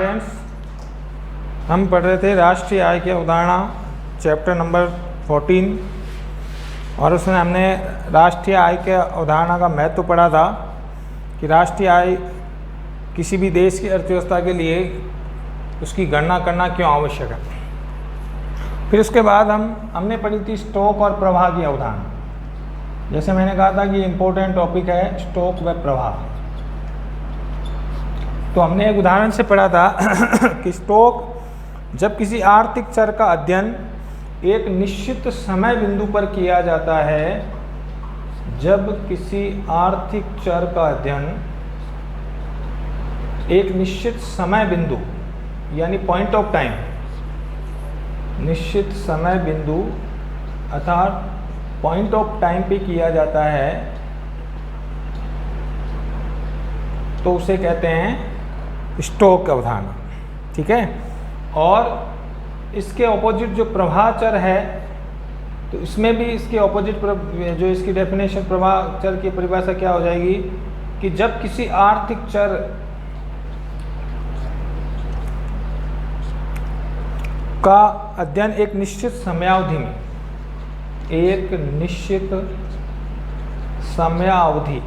Friends, हम पढ़ रहे थे राष्ट्रीय आय की अवधारणा चैप्टर नंबर 14 और उसमें हमने राष्ट्रीय आय के अवधारणा का महत्व पढ़ा था कि राष्ट्रीय आय किसी भी देश की अर्थव्यवस्था के लिए उसकी गणना करना क्यों आवश्यक है। फिर उसके बाद हमने पढ़ी थी स्टॉक और प्रवाह की अवधारणा। जैसे मैंने कहा था कि इम्पोर्टेंट टॉपिक है स्टॉक व प्रवाह। तो हमने एक उदाहरण से पढ़ा था कि स्टॉक जब किसी आर्थिक चर का अध्ययन एक निश्चित समय बिंदु पर किया जाता है, जब किसी आर्थिक चर का अध्ययन एक निश्चित समय बिंदु यानी पॉइंट ऑफ टाइम, निश्चित समय बिंदु अर्थात पॉइंट ऑफ टाइम पे किया जाता है, तो उसे कहते हैं स्टॉक अवधारणा। ठीक है। और इसके ऑपोजिट जो प्रवाह चर है, तो इसमें भी इसके ऑपोजिट जो इसकी डेफिनेशन प्रवाह चर की परिभाषा क्या हो जाएगी कि जब किसी आर्थिक चर का अध्ययन एक निश्चित समयावधि में, एक निश्चित समयावधि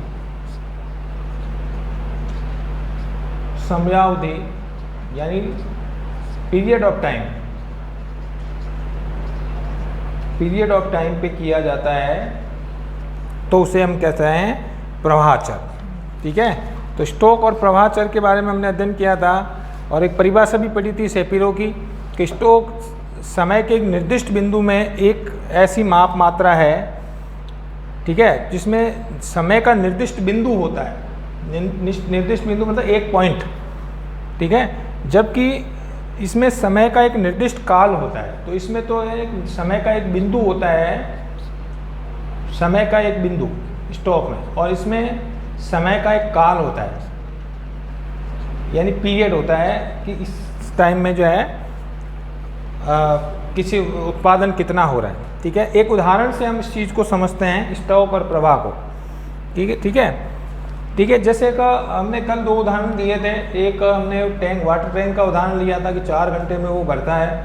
यानी पीरियड ऑफ टाइम पे किया जाता है, तो उसे हम कहते हैं प्रवाह चर। ठीक है। तो स्टॉक और प्रवाह चर के बारे में हमने अध्ययन किया था और एक परिभाषा भी पढ़ी थी शेपिरो की कि स्टॉक समय के एक निर्दिष्ट बिंदु में एक ऐसी माप मात्रा है, ठीक है, जिसमें समय का निर्दिष्ट बिंदु होता है। निर्दिष्ट बिंदु मतलब एक पॉइंट। ठीक है। जबकि इसमें समय का एक निर्दिष्ट काल होता है। तो इसमें तो एक समय का एक बिंदु होता है, समय का एक बिंदु स्टॉक में, और इसमें समय का एक काल होता है यानी पीरियड होता है कि इस टाइम में जो है किसी उत्पादन कितना हो रहा है। ठीक है। एक उदाहरण से हम इस चीज़ को समझते हैं, स्टॉक और प्रवाह को। ठीक है। ठीक है। ठीक है। जैसे का हमने कल दो उदाहरण दिए थे। एक हमने वाटर टैंक का उदाहरण लिया था कि 4 घंटे में वो भरता है,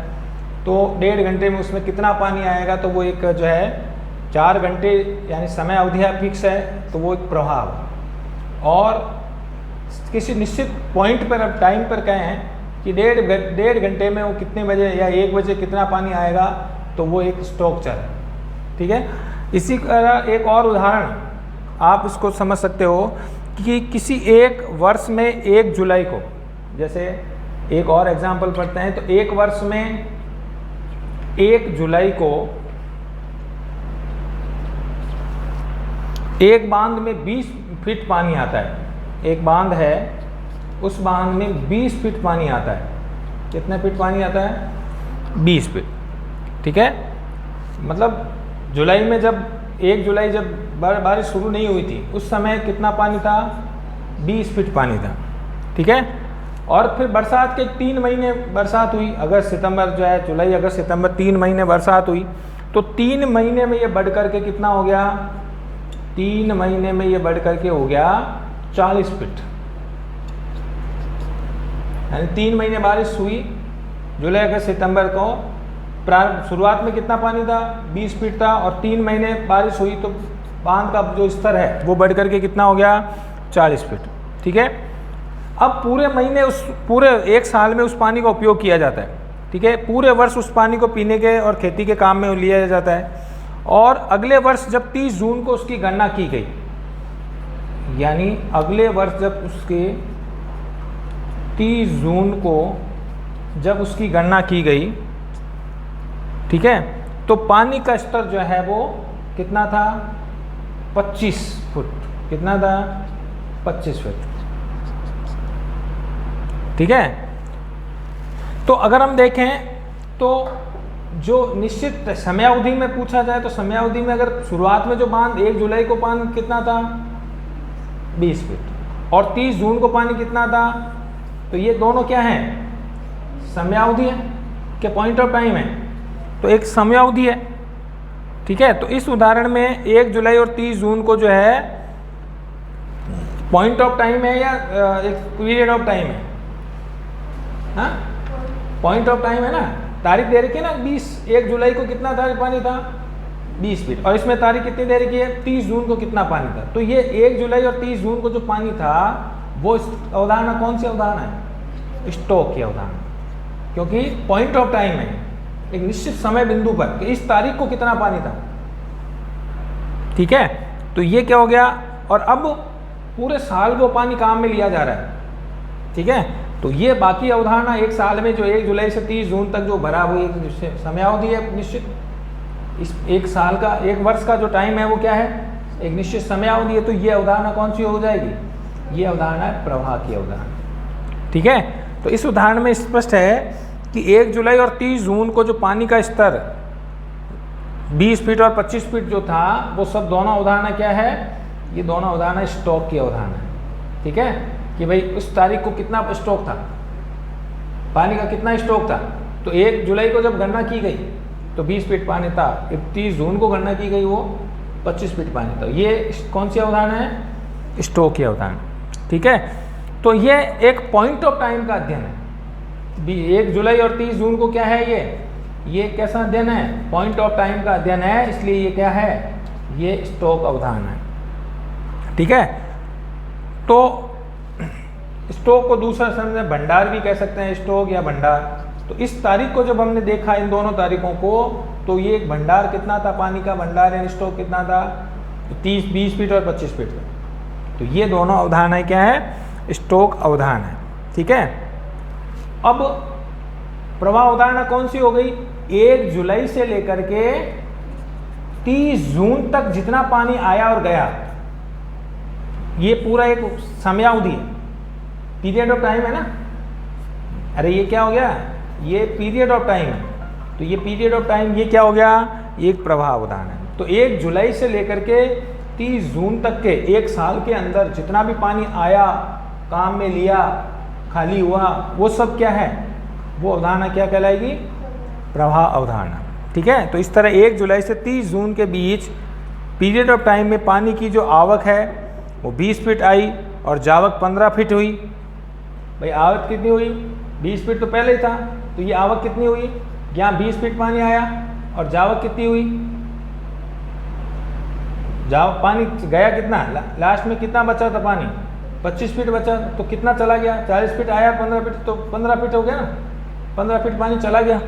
तो 1.5 घंटे में उसमें कितना पानी आएगा, तो वो एक जो है 4 घंटे यानी समय अवधि फिक्स है, तो वो एक प्रवाह। और किसी निश्चित पॉइंट पर अब टाइम पर कहें कि 1.5 घंटे में वो कितने बजे या 1 बजे कितना पानी आएगा, तो वो एक स्टॉक चर है। ठीक है। इसी तरह एक और उदाहरण आप इसको समझ सकते हो कि किसी एक वर्ष में 1 जुलाई को, जैसे एक और एग्जाम्पल पढ़ते हैं, तो एक वर्ष में 1 जुलाई को एक बांध में 20 फीट पानी आता है। एक बांध है, उस बांध में 20 फीट पानी आता है। कितने फीट पानी आता है? 20 फीट। ठीक है। मतलब जुलाई में जब 1 जुलाई जब बारिश शुरू नहीं हुई थी, उस समय कितना पानी था? 20 फीट पानी था। ठीक है। और फिर बरसात के 3 महीने बरसात हुई, अगस्त सितंबर जो है, जुलाई अगस्त सितंबर 3 महीने बरसात हुई, तो 3 महीने में ये बढ़ करके कितना हो गया? 3 महीने में ये बढ़ करके हो गया 40 फीट। यानी 3 महीने बारिश हुई, जुलाई अगस्त सितंबर को, शुरुआत में कितना पानी था? 20 फीट था, और 3 महीने बारिश हुई तो बांध का जो स्तर है वो बढ़ करके कितना हो गया? 40 फीट। ठीक है। अब पूरे महीने पूरे एक साल में उस पानी का उपयोग किया जाता है। ठीक है। पूरे वर्ष उस पानी को पीने के और खेती के काम में लिया जाता है। और अगले वर्ष जब 30 जून को उसकी गणना की गई, यानी अगले वर्ष जब उसके 30 जून को जब उसकी गणना की गई, ठीक है, तो पानी का स्तर जो है वो कितना था? 25 फुट। कितना था? 25 फुट। ठीक है। तो अगर हम देखें तो जो निश्चित समयावधि में पूछा जाए, तो समयावधि में अगर शुरुआत में जो बांध 1 जुलाई को पानी कितना था? 20 फीट। और 30 जून को पानी कितना था? तो ये दोनों क्या हैं? समयावधि है कि पॉइंट ऑफ टाइम है, तो एक समयावधि है। ठीक है। तो इस उदाहरण में 1 जुलाई और 30 जून को जो है पॉइंट ऑफ टाइम है या एक पीरियड ऑफ टाइम है? हाँ, पॉइंट ऑफ टाइम है ना, तारीख दे रखी है ना 1 जुलाई को कितना पानी था 20 फीट, और इसमें तारीख कितनी दे रखी है 30 जून को कितना पानी था। तो ये 1 जुलाई और 30 जून को जो पानी था वो अवधारणा कौन सी अवधारणा है, स्टोक की अवधारणा, क्योंकि पॉइंट ऑफ टाइम है, एक निश्चित समय बिंदु पर कि इस तारीख को कितना पानी था। ठीक है, तो ये क्या हो गया, और अब पूरे साल वो पानी काम में लिया जा रहा है। ठीक है, तो ये बाकी अवधारणा एक साल में जो 1 जुलाई से 30 जून तक जो भरा वो एक समयावधि है निश्चित, इस एक साल का 1 वर्ष का जो टाइम है वो क्या है, एक निश्चित समयावधि है। तो ये अवधारणा कौन सी हो जाएगी, ये अवधारणा है प्रवाह की अवधारणा। ठीक है, तो इस उदाहरण में स्पष्ट है कि 1 जुलाई और 30 जून को जो पानी का स्तर 20 फीट और 25 फीट जो था वो सब दोनों अवधारणा क्या है, ये दोनों अवधारणा स्टॉक की अवधारणा है। ठीक है, कि भाई उस तारीख को कितना स्टॉक था, पानी का कितना स्टॉक था। तो 1 जुलाई को जब गणना की गई तो 20 फीट पानी था, 30 जून को गणना की गई वो 25 फीट पानी था। ये कौन सी अवधारणा है, स्टॉक की अवधारणा। ठीक है, तो ये एक पॉइंट ऑफ टाइम का अध्ययन है। 1 जुलाई और 30 जून को क्या है, ये कैसा अध्ययन है, पॉइंट ऑफ टाइम का अध्ययन है, इसलिए ये क्या है, ये स्टॉक अवधारणा है। ठीक है, तो स्टॉक को दूसरा शब्द में भंडार भी कह सकते हैं, स्टॉक या भंडार। तो इस तारीख को जब हमने देखा इन दोनों तारीखों को, तो ये एक भंडार कितना था, पानी का भंडार यानी स्टॉक कितना था, 20 फीट और 25 फीट था। तो ये दोनों अवधारणाएं क्या है, स्टॉक अवधारणा है। ठीक है, अब प्रवाह अवधारणा कौन सी हो गई, 1 जुलाई से लेकर के 30 जून तक जितना पानी आया और गया, ये पूरा एक समयावधि है, पीरियड ऑफ टाइम है ना। अरे ये क्या हो गया, ये पीरियड ऑफ टाइम है। तो ये पीरियड ऑफ टाइम ये क्या हो गया, ये एक प्रवाह अवधारणा है। तो 1 जुलाई से लेकर के 30 जून तक के एक साल के अंदर जितना भी पानी आया, काम में लिया, खाली हुआ, वो सब क्या है, वो अवधारणा क्या कहलाएगी, प्रवाह अवधारणा। ठीक है, तो इस तरह 1 जुलाई से 30 जून के बीच पीरियड ऑफ टाइम में पानी की जो आवक है वो 20 फीट आई और जावक 15 फीट हुई। भाई आवक कितनी हुई, 20 फीट तो पहले ही था, तो ये आवक कितनी हुई, यहाँ 20 फीट पानी आया और जावक कितनी हुई, जावक पानी गया कितना, लास्ट में कितना बचा था पानी, 25 फीट बचा। तो कितना चला गया, 40 फीट आया, 15 फीट, तो 15 फीट हो गया ना, 15 फीट पानी चला गया।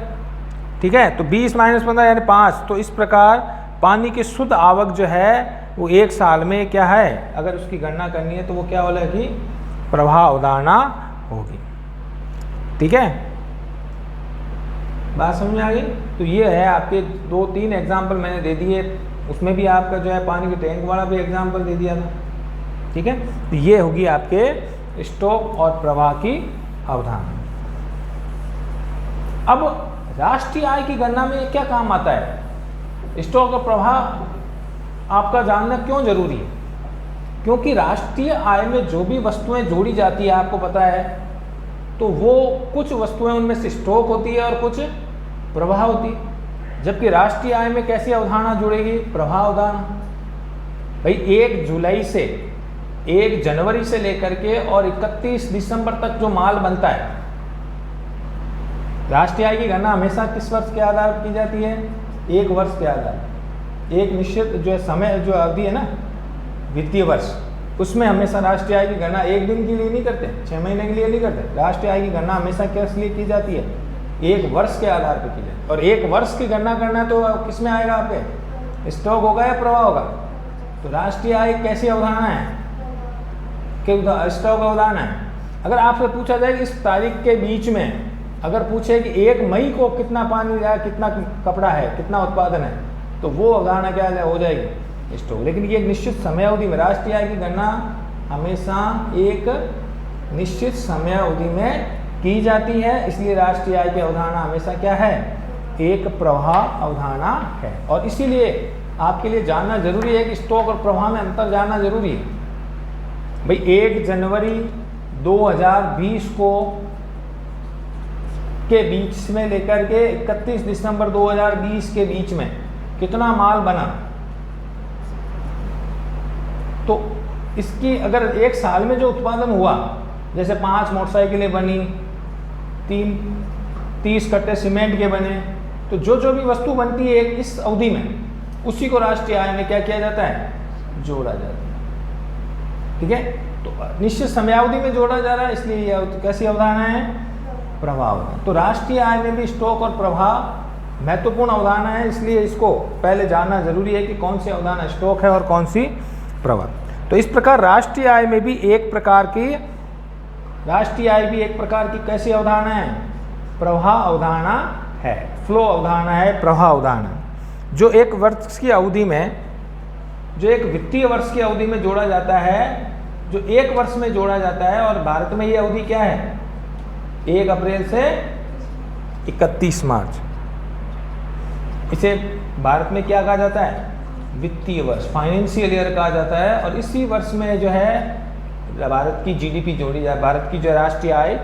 ठीक है, तो 20 - 15 यानी 5। तो इस प्रकार पानी की शुद्ध आवक जो है वो एक साल में क्या है, अगर उसकी गणना करनी है तो वो क्या होगा कि प्रवाह अवधारणा होगी। ठीक है, बात समझ में आ गई। तो ये है आपके 2-3 एग्जाम्पल मैंने दे दिए, उसमें भी आपका जो है पानी के टैंक वाला भी एग्जाम्पल दे दिया था। ठीक है, तो ये होगी आपके स्टॉक और प्रवाह की अवधारणा। अब राष्ट्रीय आय की गणना में क्या काम आता है, स्टॉक और प्रवाह आपका जानना क्यों जरूरी है, क्योंकि राष्ट्रीय आय में जो भी वस्तुएं जोड़ी जाती है आपको पता है, तो वो कुछ वस्तुएं उनमें से स्टॉक होती है और कुछ प्रवाह होती है। जबकि राष्ट्रीय आय में कैसी अवधारणा जुड़ेगी, प्रवाह अवधारणा। भाई 1 जुलाई से 1 जनवरी से लेकर के और 31 दिसंबर तक जो माल बनता है, राष्ट्रीय आय की गणना हमेशा किस वर्ष के आधार पर की जाती है, 1 वर्ष के आधार पर। एक निश्चित जो है समय जो अवधि है ना, वित्तीय वर्ष, उसमें हमेशा राष्ट्रीय आय की गणना 1 दिन के लिए नहीं करते, 6 महीने के लिए नहीं करते। राष्ट्रीय आय की गणना हमेशा किस लिए की जाती है, 1 वर्ष के आधार पर की जाती है। और 1 वर्ष की गणना करना तो किस में आएगा, आपके स्टॉक होगा या प्रवाह होगा। तो राष्ट्रीय आय कैसी अवधारणा है, कि स्टॉक अवधारणा है। अगर आपसे पूछा जाए कि इस तारीख के बीच में अगर पूछे कि 1 मई को कितना पानी या कितना कपड़ा है, कितना उत्पादन है, तो वो अवधारणा क्या हो जाएगी, स्टॉक। लेकिन ये एक निश्चित समय अवधि में, राष्ट्रीय आय की गणना हमेशा एक निश्चित समय अवधि में की जाती है, इसलिए राष्ट्रीय आय की अवधारणा हमेशा क्या है, एक प्रवाह अवधारणा है। और इसीलिए आपके लिए जानना जरूरी है कि स्टॉक और प्रवाह में अंतर जानना जरूरी है। भाई 1 जनवरी 2020 को के बीच में लेकर के 31 दिसंबर 2020 के बीच में कितना माल बना, तो इसकी अगर एक साल में जो उत्पादन हुआ, जैसे 5 मोटरसाइकिलें बनी, 30 कट्टे सीमेंट के बने। तो जो जो भी वस्तु बनती है इस अवधि में, उसी को राष्ट्रीय आय में क्या किया जाता है, जोड़ा जाता है। ठीक है, तो निश्चित समयावधि में जोड़ा जा रहा है, इसलिए यह कैसी अवधारणा है, प्रवाह अवधारणा। तो राष्ट्रीय आय में भी स्टॉक और प्रवाह महत्वपूर्ण अवधारणा है, इसलिए इसको पहले जानना जरूरी है कि कौन सी अवधारणा स्टॉक है और कौन सी प्रवाह। तो इस प्रकार राष्ट्रीय आय में भी एक प्रकार की कैसी अवधारणा है, प्रवाह अवधारणा है, फ्लो अवधारणा है, प्रवाह अवधारणा, जो एक वर्ष की अवधि में, जो एक वित्तीय वर्ष की अवधि में जोड़ा जाता है, जो एक वर्ष में जोड़ा जाता है। और भारत में ये अवधि क्या है, 1 अप्रैल से 31 मार्च। इसे भारत में क्या कहा जाता है, वित्तीय वर्ष, फाइनेंशियल ईयर कहा जाता है। और इसी वर्ष में जो है भारत की जीडीपी जोड़ी जाए, भारत की जो राष्ट्रीय आय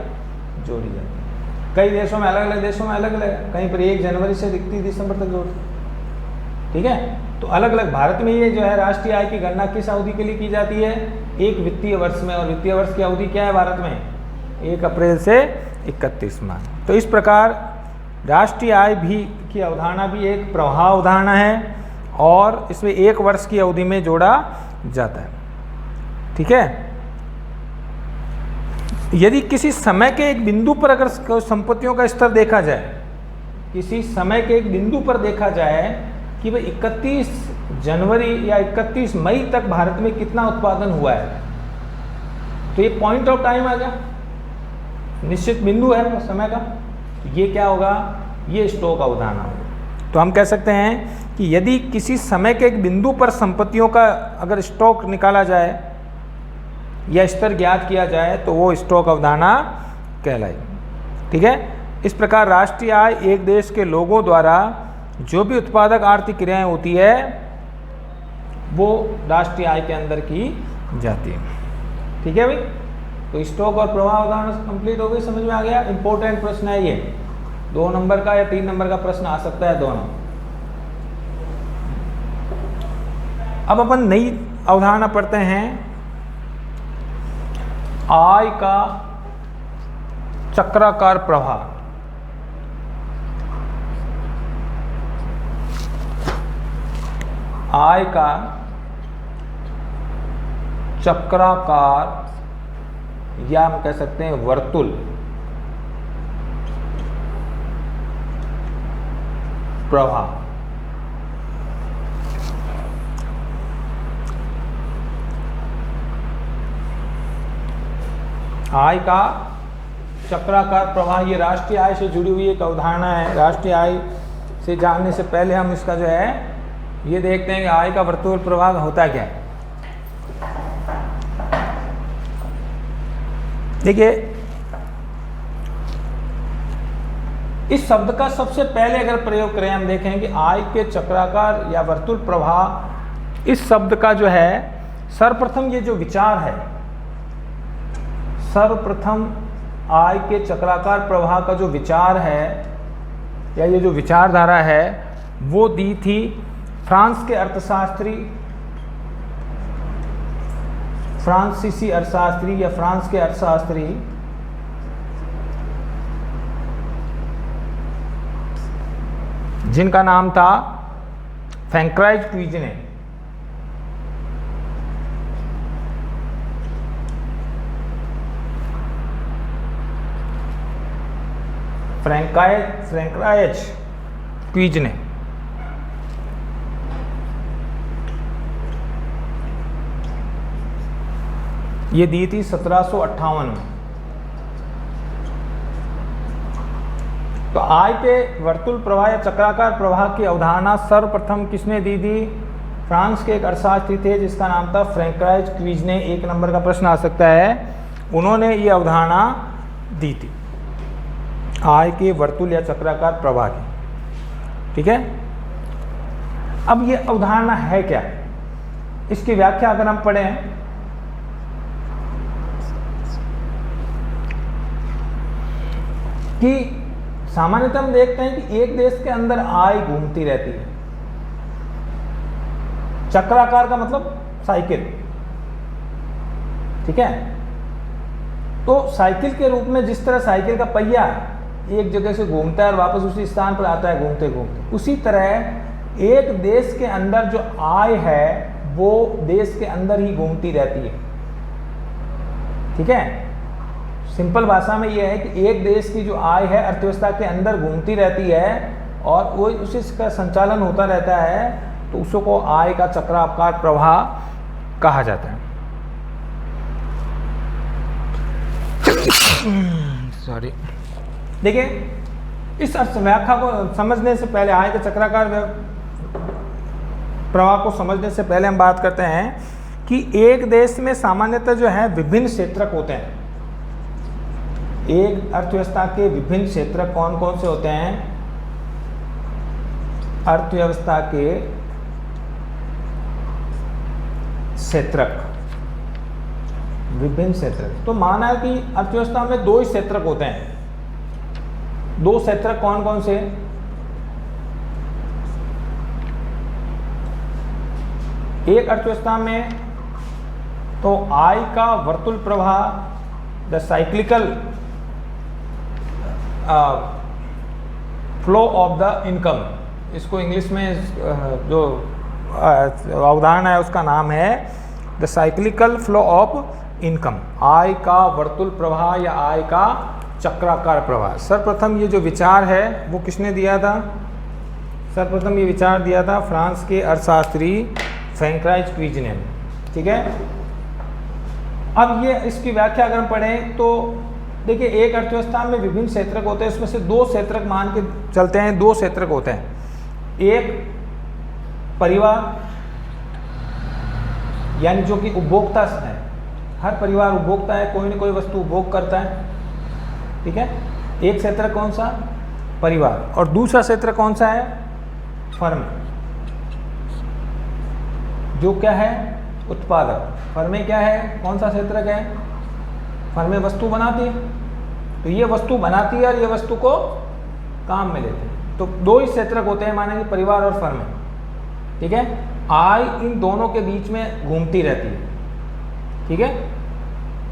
जोड़ी जाती है। कई देशों में अलग अलग देशों में अलग अलग, कहीं पर 1 जनवरी से 31 दिसंबर तक जोड़ते। ठीक है, तो अलग अलग भारत में ये जो है राष्ट्रीय आय की गणना किस अवधि के लिए की जाती है, एक वित्तीय वर्ष में। और वित्तीय वर्ष की अवधि क्या है भारत में, 1 अप्रैल से 31 मार्च। तो इस प्रकार राष्ट्रीय आय भी की अवधारणा भी एक प्रवाह अवधारणा है और इसमें 1 वर्ष की अवधि में जोड़ा जाता है। ठीक है, यदि किसी समय के एक बिंदु पर अगर संपत्तियों का स्तर देखा जाए, किसी समय के एक बिंदु पर देखा जाए कि भाई 31 जनवरी या 31 मई तक भारत में कितना उत्पादन हुआ है, तो ये पॉइंट ऑफ टाइम आ गया, निश्चित बिंदु है समय का। ये क्या होगा, ये स्टॉक अवधारणा होगा। तो हम कह सकते हैं कि यदि किसी समय के एक बिंदु पर संपत्तियों का अगर स्टॉक निकाला जाए या स्तर ज्ञात किया जाए तो वो स्टॉक अवधारणा कहलाएगी। ठीक है, इस प्रकार राष्ट्रीय आय एक देश के लोगों द्वारा जो भी उत्पादक आर्थिक क्रियाएं होती है वो राष्ट्रीय आय के अंदर की जाती है। ठीक है भाई, तो स्टॉक और प्रवाह अवधारणा कंप्लीट हो गई, समझ में आ गया। इंपॉर्टेंट प्रश्न है ये, 2 नंबर का या 3 नंबर का प्रश्न आ सकता है, दोनों। अब अपन नई अवधारणा पढ़ते हैं, आय का चक्राकार प्रवाह। आय का चक्राकार या हम कह सकते हैं वर्तुल प्रवाह। आय का चक्राकार प्रवाह ये राष्ट्रीय आय से जुड़ी हुई एक अवधारणा है। राष्ट्रीय आय से जानने से पहले हम इसका जो है ये देखते हैं कि आय का वर्तुल प्रवाह होता क्या है। देखिए, इस शब्द का सबसे पहले अगर प्रयोग करें, हम देखें कि आय के चक्राकार या वर्तुल प्रवाह, इस शब्द का जो है सर्वप्रथम ये जो विचार है, सर्वप्रथम आय के चक्राकार प्रवाह का जो विचार है या ये जो विचारधारा है वो दी थी फ्रांस के अर्थशास्त्री, फ्रांसीसी अर्थशास्त्री या फ्रांस के अर्थशास्त्री जिनका नाम था फ्रैंकोइज क्विज़ने। फ्रैंकोइज क्विज़ने ये दी थी 1758 में। तो आय के वर्तुल प्रवाह या चक्राकार प्रवाह की अवधारणा सर्वप्रथम किसने दी थी? फ्रांस के एक अर्थशास्त्री थे जिसका नाम था फ्रैंकोइज क्विज़ने। 1 नंबर का प्रश्न आ सकता है। उन्होंने ये अवधारणा दी थी आय के वर्तुल या चक्राकार प्रवाह की। ठीक है, अब ये अवधारणा है क्या, इसकी व्याख्या अगर हम पढ़ें कि सामान्यतः हम देखते हैं कि एक देश के अंदर आय घूमती रहती है। चक्राकार का मतलब साइकिल। ठीक है, तो साइकिल के रूप में जिस तरह साइकिल का पहिया एक जगह से घूमता है और वापस उसी स्थान पर आता है घूमते घूमते, उसी तरह एक देश के अंदर जो आय है वो देश के अंदर ही घूमती रहती है। ठीक है, सिंपल भाषा में यह है कि एक देश की जो आय है अर्थव्यवस्था के अंदर घूमती रहती है और वो उसी का संचालन होता रहता है, तो उसको आय का चक्राकार प्रवाह कहा जाता है। सॉरी, देखिए इस व्याख्या को समझने से पहले, आय के चक्राकार प्रवाह को समझने से पहले हम बात करते हैं कि एक देश में सामान्यतः जो है विभिन्न क्षेत्रक होते हैं। एक अर्थव्यवस्था के विभिन्न क्षेत्रक कौन कौन से होते हैं? अर्थव्यवस्था के क्षेत्रक, विभिन्न क्षेत्रक। तो माना है कि अर्थव्यवस्था में दो ही क्षेत्रक होते हैं। दो क्षेत्रक कौन कौन से? एक अर्थव्यवस्था में तो आय का वर्तुल प्रवाह, the cyclical flow of the income, इसको इंग्लिश में जो अवधारण है उसका नाम है the cyclical flow of income, आय का वर्तुल प्रवाह या आय का चक्राकार प्रवाह। सर्वप्रथम ये जो विचार है वो किसने दिया था? सर्वप्रथम ये विचार दिया था फ्रांस के अर्थशास्त्री फ्रैंकोइस क्विज़। ठीक है, अब ये इसकी व्याख्या अगर हम पढ़ें तो देखिए एक अर्थव्यवस्था में विभिन्न क्षेत्रक होते हैं, उसमें से दो क्षेत्रक मान के चलते हैं, दो क्षेत्रक होते हैं। एक परिवार यानी जो कि उपभोक्ता है, हर परिवार उपभोक्ता है, कोई न कोई वस्तु उपभोग करता है। ठीक है, एक क्षेत्र कौन सा? परिवार। और दूसरा क्षेत्र कौन सा है? फर्म, जो क्या है? उत्पादक। फर्में क्या है? कौन सा क्षेत्रक है? फर्में वस्तु बनाती है, तो ये वस्तु बनाती है और ये वस्तु को काम में लेते हैं। तो दो ही क्षेत्रक होते हैं, मानेंगे परिवार और फर्में। ठीक है, आय इन दोनों के बीच में घूमती रहती है। ठीक है,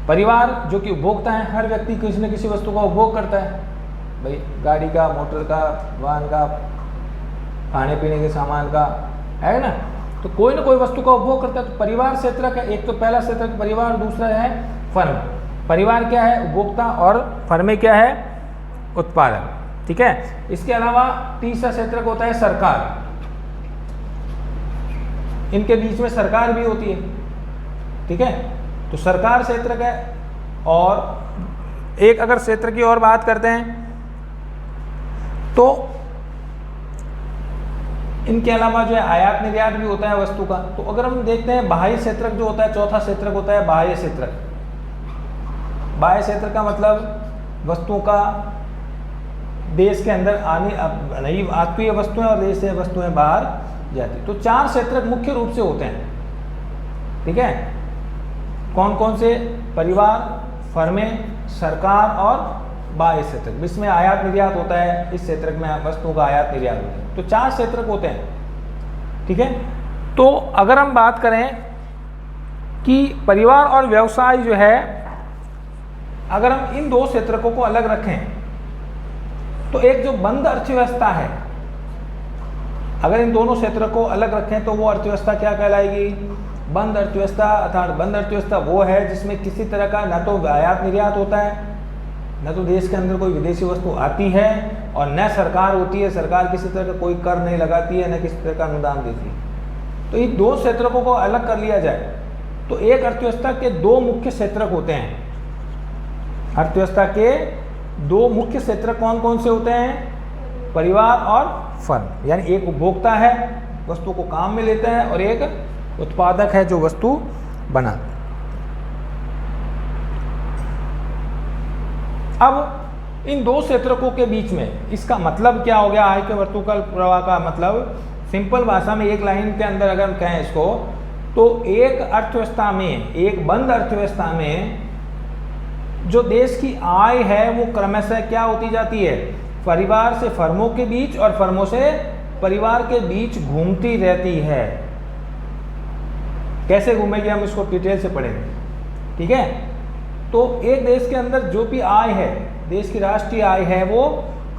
परिवार जो कि उपभोक्ता है, हर व्यक्ति किसी न किसी वस्तु का उपभोग करता है, भाई गाड़ी का, मोटर का, वाहन का, खाने पीने के सामान का, है ना, तो कोई ना कोई वस्तु का उपभोग करता है। तो परिवार क्षेत्रक है, एक तो पहला क्षेत्रक परिवार, दूसरा है फर्म। परिवार क्या है? उपभोक्ता, और फर्में क्या है? उत्पादक। ठीक है, इसके अलावा तीसरा क्षेत्रक होता है सरकार। इनके बीच में सरकार भी होती है। ठीक है, तो सरकार क्षेत्रक है। और एक अगर क्षेत्र की और बात करते हैं तो इनके अलावा जो है आयात निर्यात भी होता है वस्तु का। तो अगर हम देखते हैं बाह्य क्षेत्रक जो होता है, चौथा क्षेत्रक होता है बाह्य क्षेत्रक। बाह्य क्षेत्र का मतलब वस्तुओं का देश के अंदर आने नहीं आती है वस्तुएं और देश से वस्तुएं बाहर जाती। तो चार क्षेत्रक मुख्य रूप से होते हैं। ठीक है, कौन कौन से? परिवार, फर्में, सरकार और बाह्य क्षेत्रक। इसमें आयात निर्यात होता है, इस क्षेत्रक में वस्तुओं का आयात निर्यात होता है। तो चार क्षेत्रक होते हैं। ठीक है, तो अगर हम बात करें कि परिवार और व्यवसाय जो है, अगर हम इन दो क्षेत्रकों को अलग रखें तो एक जो बंद अर्थव्यवस्था है, अगर इन दोनों क्षेत्र को अलग रखें तो वो अर्थव्यवस्था क्या कहलाएगी? बंद अर्थव्यवस्था। अर्थात बंद अर्थव्यवस्था वो है जिसमें किसी तरह का न तो आयात निर्यात होता है, न तो देश के अंदर कोई विदेशी वस्तु आती है, और न सरकार होती है, सरकार किसी तरह का कोई कर नहीं लगाती है, न किसी तरह का अनुदान देती है। तो इन दो क्षेत्रकों को अलग कर लिया जाए तो एक अर्थव्यवस्था के दो मुख्य क्षेत्रक होते हैं। अर्थव्यवस्था के दो मुख्य क्षेत्र कौन कौन से होते हैं? परिवार और फर्म। यानी एक उपभोक्ता है, वस्तु को काम में लेता है, और एक उत्पादक है जो वस्तु बनाता है। अब इन दो क्षेत्रकों के बीच में इसका मतलब क्या हो गया? आय के वर्तुकल प्रवाह का मतलब सिंपल भाषा में एक लाइन के अंदर अगर हम कहें इसको, तो एक अर्थव्यवस्था में, एक बंद अर्थव्यवस्था में जो देश की आय है वो क्रमशः क्या होती जाती है? परिवार से फर्मों के बीच और फर्मों से परिवार के बीच घूमती रहती है। कैसे घूमेगी हम इसको डिटेल से पढ़ेंगे। ठीक है, तो एक देश के अंदर जो भी आय है देश की राष्ट्रीय आय है वो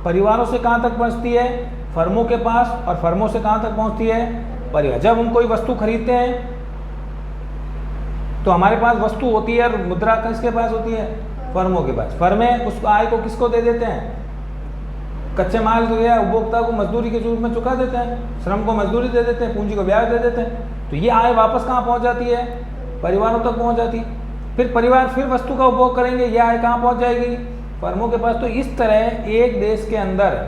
परिवारों से कहाँ तक पहुँचती है, फर्मों के पास, और फर्मों से कहाँ तक पहुँचती है, परिवार। जब हम कोई वस्तु खरीदते हैं तो हमारे पास वस्तु होती है और मुद्रा किसके पास होती है, फर्मों के पास। फर्में उस आय को किसको दे देते हैं, कच्चे माल को या उपभोक्ता को मजदूरी के रूप में चुका देते हैं, श्रम को मजदूरी दे देते हैं, पूंजी को ब्याज दे देते हैं। तो ये आय वापस कहाँ पहुँच जाती है, परिवारों तक पहुँच जाती है। फिर परिवार फिर वस्तु का उपभोग करेंगे, यह आय कहाँ पहुँच जाएगी, फर्मों के पास। तो इस तरह एक देश के अंदर,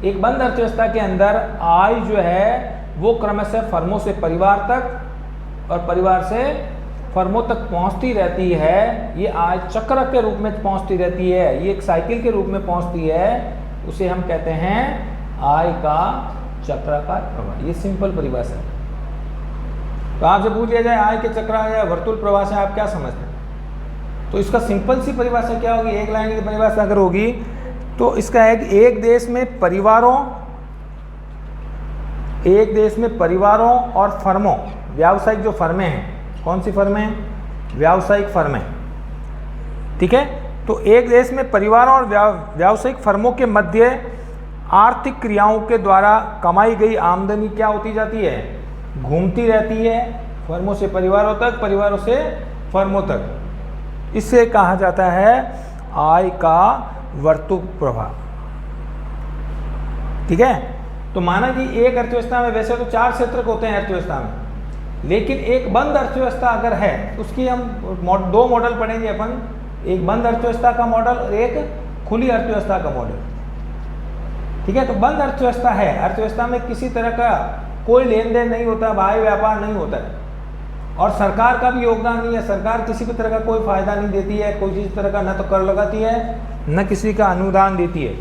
एक बंद अर्थव्यवस्था के अंदर आय जो है वो क्रमशः फर्मों से परिवार तक और परिवार से फर्मों तक पहुंचती रहती है। ये आय चक्र के रूप में पहुंचती रहती है, ये एक साइकिल के रूप में पहुंचती है। उसे हम कहते हैं आय का चक्राकार प्रवाह। ये सिंपल परिभाषा है। तो आपसे पूछ लिया जाए आय के चक्र या वर्तुल प्रवाह से आप क्या समझते हैं, तो इसका सिंपल सी परिभाषा क्या होगी, एक लाइन की परिभाषा अगर होगी तो इसका है कि एक देश में परिवारों और फर्मों, व्यावसायिक जो फर्में हैं, कौन सी फर्में हैं, व्यावसायिक फर्में, ठीक है। तो एक देश में परिवारों और व्यावसायिक फर्मों के मध्य आर्थिक क्रियाओं के द्वारा कमाई गई आमदनी क्या होती जाती है, घूमती रहती है, फर्मों से परिवारों तक, परिवारों से फर्मों तक। इससे कहा जाता है आय का वर्तुल प्रवाह, ठीक है। तो माना कि एक अर्थव्यवस्था में वैसे तो 4 क्षेत्र होते हैं अर्थव्यवस्था में, लेकिन एक बंद अर्थव्यवस्था अगर है, उसकी हम 2 मॉडल पढ़ेंगे अपन, एक बंद अर्थव्यवस्था का मॉडल और एक खुली अर्थव्यवस्था का मॉडल, ठीक है। तो बंद अर्थव्यवस्था है, अर्थव्यवस्था में किसी तरह का कोई लेन देन नहीं होता, बाह्य व्यापार नहीं होता है, और सरकार का भी योगदान नहीं है, सरकार किसी भी तरह का कोई फायदा नहीं देती है, कोई किसी तरह का न तो कर लगाती है न किसी का अनुदान देती है।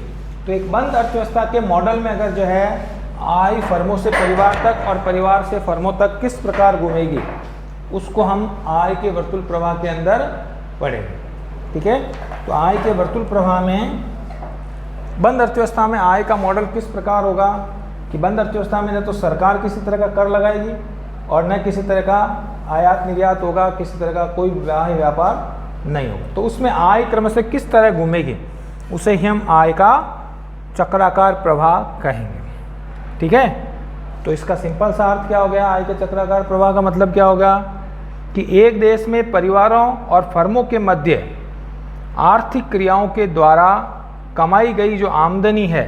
तो एक बंद अर्थव्यवस्था के मॉडल में अगर जो है आय फर्मों से परिवार तक और परिवार से फर्मों तक किस प्रकार घूमेगी, उसको हम आय के वर्तुल प्रवाह के अंदर पढ़ेंगे, ठीक है। तो आय के वर्तुल प्रवाह में बंद अर्थव्यवस्था में आय का मॉडल किस प्रकार होगा कि बंद अर्थव्यवस्था में न तो सरकार किसी तरह का कर लगाएगी और न किसी तरह का आयात निर्यात होगा, किसी तरह का कोई बाह्य व्यापार नहीं होगा। तो उसमें आय क्रम से किस तरह घूमेगी, उसे ही हम आय का चक्राकार प्रवाह कहेंगे, ठीक है। तो इसका सिंपल सा अर्थ क्या हो गया, आय के चक्राकार प्रवाह का मतलब क्या होगा कि एक देश में परिवारों और फर्मों के मध्य आर्थिक क्रियाओं के द्वारा कमाई गई जो आमदनी है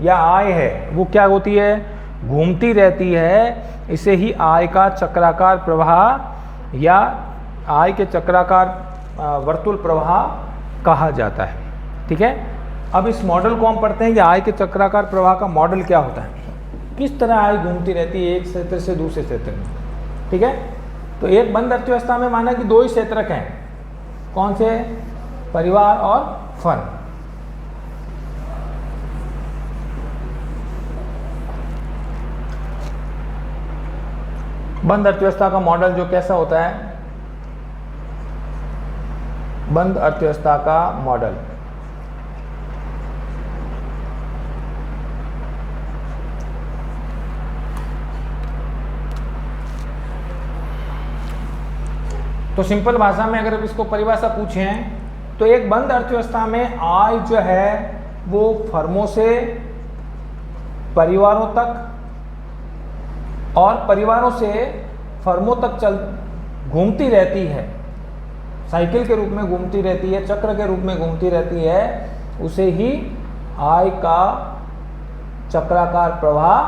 या आय है वो क्या होती है, घूमती रहती है। इसे ही आय का चक्राकार प्रवाह या आय के चक्राकार वर्तुल प्रवाह कहा जाता है, ठीक है। अब इस मॉडल को हम पढ़ते हैं कि आय के चक्राकार प्रवाह का मॉडल क्या होता है, किस तरह आय घूमती रहती है एक क्षेत्र से दूसरे क्षेत्र में, ठीक है। तो एक बंद अर्थव्यवस्था में माना कि 2 ही क्षेत्रक हैं, कौन से, परिवार और फर्म। बंद अर्थव्यवस्था का मॉडल जो कैसा होता है, बंद अर्थव्यवस्था का मॉडल तो सिंपल भाषा में अगर इसको परिभाषा पूछें तो एक बंद अर्थव्यवस्था में आय जो है वो फर्मों से परिवारों तक और परिवारों से फर्मों तक घूमती रहती है, साइकिल के रूप में घूमती रहती है, चक्र के रूप में घूमती रहती है। उसे ही आय का चक्राकार प्रवाह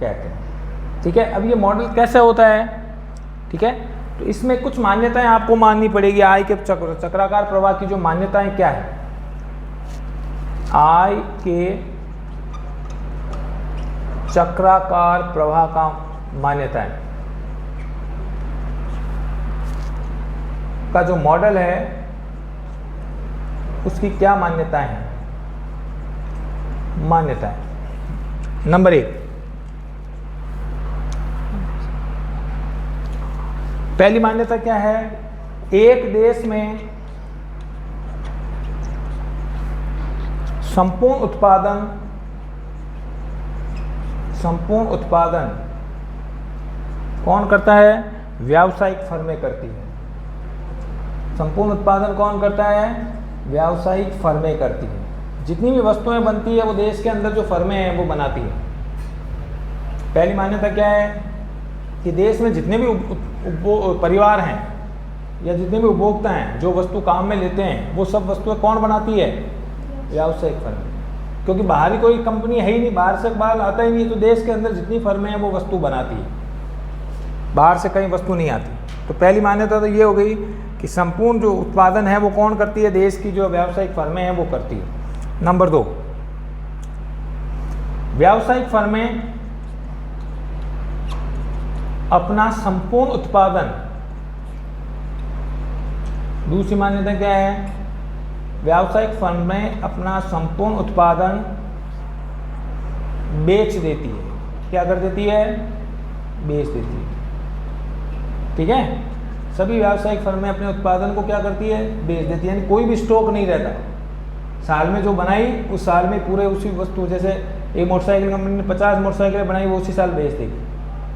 कहते हैं, ठीक है। अब ये मॉडल कैसे होता है, ठीक है। तो इसमें कुछ मान्यताएं आपको माननी पड़ेगी। आय के चक्राकार प्रवाह की जो मान्यताएं क्या है, आय के चक्राकार प्रवाह का मान्यताएं का जो मॉडल है उसकी क्या मान्यताएं हैं। मान्यताएं नंबर 1, पहली मान्यता क्या है, एक देश में संपूर्ण उत्पादन कौन करता है, व्यावसायिक फर्में करती है। संपूर्ण उत्पादन कौन करता है, व्यावसायिक फर्में करती हैं। जितनी भी वस्तुएं बनती है वो देश के अंदर जो फर्में हैं वो बनाती है। पहली मान्यता क्या है कि देश में जितने भी परिवार हैं या जितने भी उपभोक्ता हैं जो वस्तु काम में लेते हैं वो सब वस्तुएं कौन बनाती है? व्यावसायिक फर्में। क्योंकि बाहरी कोई कंपनी है ही नहीं, बाहर से माल आता ही नहीं, तो देश के अंदर जितनी फर्में हैं वो वस्तु बनाती है, बाहर से कहीं वस्तु नहीं आती। तो पहली मान्यता तो ये हो गई कि संपूर्ण जो उत्पादन है वो कौन करती है? देश की जो व्यावसायिक फर्में हैं वो करती है। नंबर 2, व्यावसायिक फर्में अपना संपूर्ण उत्पादन, दूसरी मान्यता क्या है? व्यावसायिक फर्में अपना संपूर्ण उत्पादन बेच देती है। क्या कर देती है? बेच देती है। ठीक है, सभी व्यावसायिक फर्में अपने उत्पादन को क्या करती है? बेच देती है। यानी कोई भी स्टॉक नहीं रहता। साल में जो बनाई उस साल में पूरे उसी वस्तु, जैसे एक मोटरसाइकिल कंपनी ने 50 मोटरसाइकिलें बनाई वो उसी साल बेच देगी,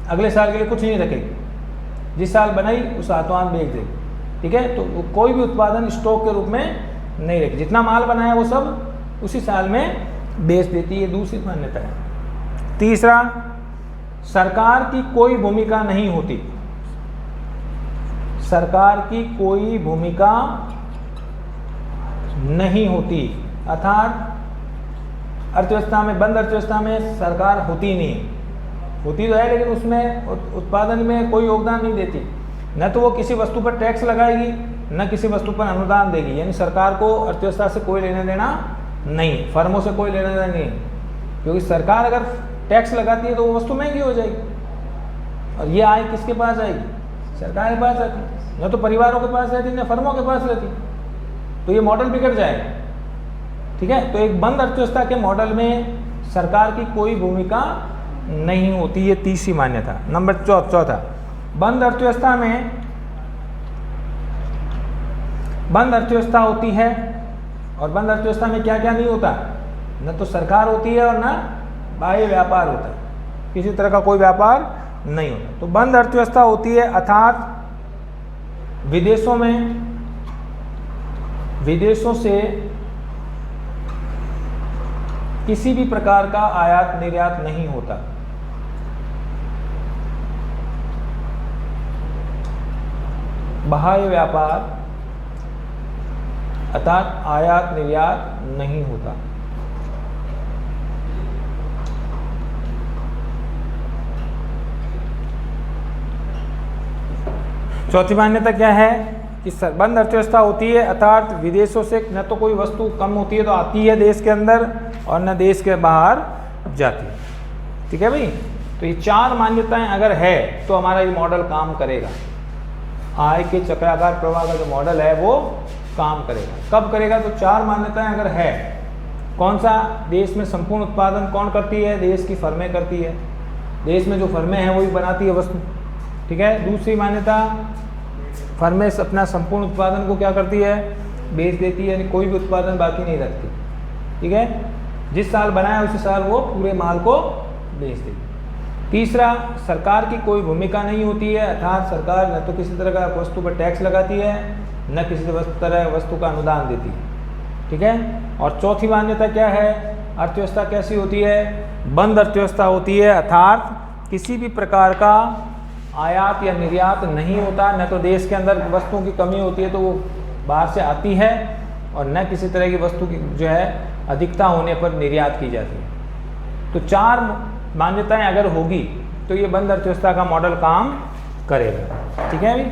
अगले साल के लिए कुछ नहीं रखेगी। जिस साल बनाई उस हाथों हाथ बेच देगी। ठीक है, तो कोई भी उत्पादन स्टॉक के रूप में नहीं रखेगी। जितना माल बनाया वो सब उसी साल में बेच देती है। दूसरी मान्यता है। तीसरा, सरकार की कोई भूमिका नहीं होती। सरकार की कोई भूमिका नहीं होती, अर्थात अर्थव्यवस्था में, बंद अर्थव्यवस्था में सरकार होती नहीं, होती तो है लेकिन उसमें उत्पादन में कोई योगदान नहीं देती। न तो वो किसी वस्तु पर टैक्स लगाएगी न किसी वस्तु पर अनुदान देगी। यानी सरकार को अर्थव्यवस्था से कोई लेना देना नहीं, फर्मों से कोई लेना देना नहीं, क्योंकि सरकार अगर टैक्स लगाती है तो वो वस्तु महंगी हो जाएगी और ये आय किसके पास आएगी? सरकार के पास आती, न तो परिवारों के पास रहती न फर्मों के पास रहती, तो ये मॉडल बिगड़ जाएगा। ठीक है, तो एक बंद अर्थव्यवस्था के मॉडल में सरकार की कोई भूमिका नहीं होती। ये तीसरी मान्यता। नंबर चौथा, बंद अर्थव्यवस्था में, बंद अर्थव्यवस्था होती है और बंद अर्थव्यवस्था में क्या क्या नहीं होता? न तो सरकार होती है और न बाह्य व्यापार होता है, किसी तरह का कोई व्यापार नहीं होता। तो बंद अर्थव्यवस्था होती है, अर्थात विदेशों से किसी भी प्रकार का आयात निर्यात नहीं होता। बाह्य व्यापार अर्थात आयात निर्यात नहीं होता। चौथी मान्यता क्या है कि बंद अर्थव्यवस्था होती है, अर्थात विदेशों से न तो कोई वस्तु कम होती है तो आती है देश के अंदर और न देश के बाहर जाती है। ठीक है भाई, तो ये 4 मान्यताएं अगर है तो हमारा ये मॉडल काम करेगा। आय के चक्राकार प्रवाह का जो मॉडल है वो काम करेगा। कब करेगा? तो 4 मान्यताएं अगर है। कौन सा? देश में संपूर्ण उत्पादन कौन करती है? देश की फर्में करती है। देश में जो फर्में हैं वही बनाती है वस्तु। ठीक है। दूसरी मान्यता, फर्में अपना संपूर्ण उत्पादन को क्या करती है? बेच देती है, यानी कोई भी उत्पादन बाकी नहीं रखती। ठीक है, जिस साल बनाया उसी साल वो पूरे माल को बेच देती। तीसरा, सरकार की कोई भूमिका नहीं होती है, अर्थात सरकार न तो किसी तरह का वस्तु पर टैक्स लगाती है न किसी तरह वस्तु का अनुदान देती है। ठीक है। और चौथी मान्यता क्या है? अर्थव्यवस्था कैसी होती है? बंद अर्थव्यवस्था होती है, अर्थात किसी भी प्रकार का आयात या निर्यात नहीं होता, न तो देश के अंदर वस्तुओं की कमी होती है तो वो बाहर से आती है, और न किसी तरह की वस्तु की जो है अधिकता होने पर निर्यात की जाती है। तो 4 मान्यताएं अगर होगी तो ये बंद अर्थव्यवस्था का मॉडल काम करेगा। ठीक है अभी,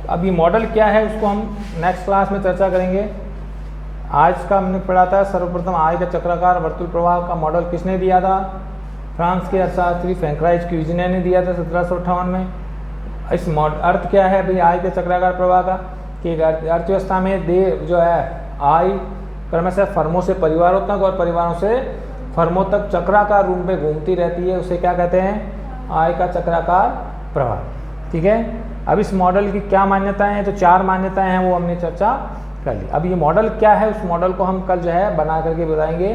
अब ये मॉडल क्या है उसको हम नेक्स्ट क्लास में चर्चा करेंगे। आज का हमने पढ़ा था सर्वप्रथम आय का चक्राकार वर्तुल प्रवाह का मॉडल किसने दिया था? फ्रांस के अर्थशास्त्री फ्रैंकोइस क्यूजिने ने दिया था 1758 में। इस अर्थ क्या है भाई आय के चक्राकार प्रवाह का? कि अर्थव्यवस्था में जो है आय क्रमशः फर्मों से परिवारों तक और परिवारों से फर्मों तक चक्राकार रूप में घूमती रहती है, उसे क्या कहते हैं? आय का चक्राकार प्रवाह। ठीक है। अब इस मॉडल की क्या मान्यताएं हैं? तो 4 मान्यताएं हैं, वो हमने चर्चा कर ली। अब ये मॉडल क्या है, उस मॉडल को हम कल जो है बना करके बताएंगे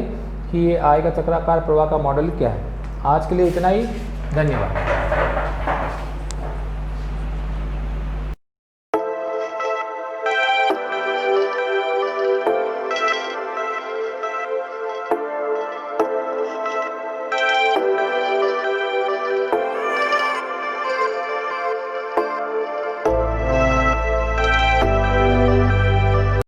कि ये आय का चक्राकार प्रवाह का मॉडल क्या है। आज के लिए इतना ही, धन्यवाद।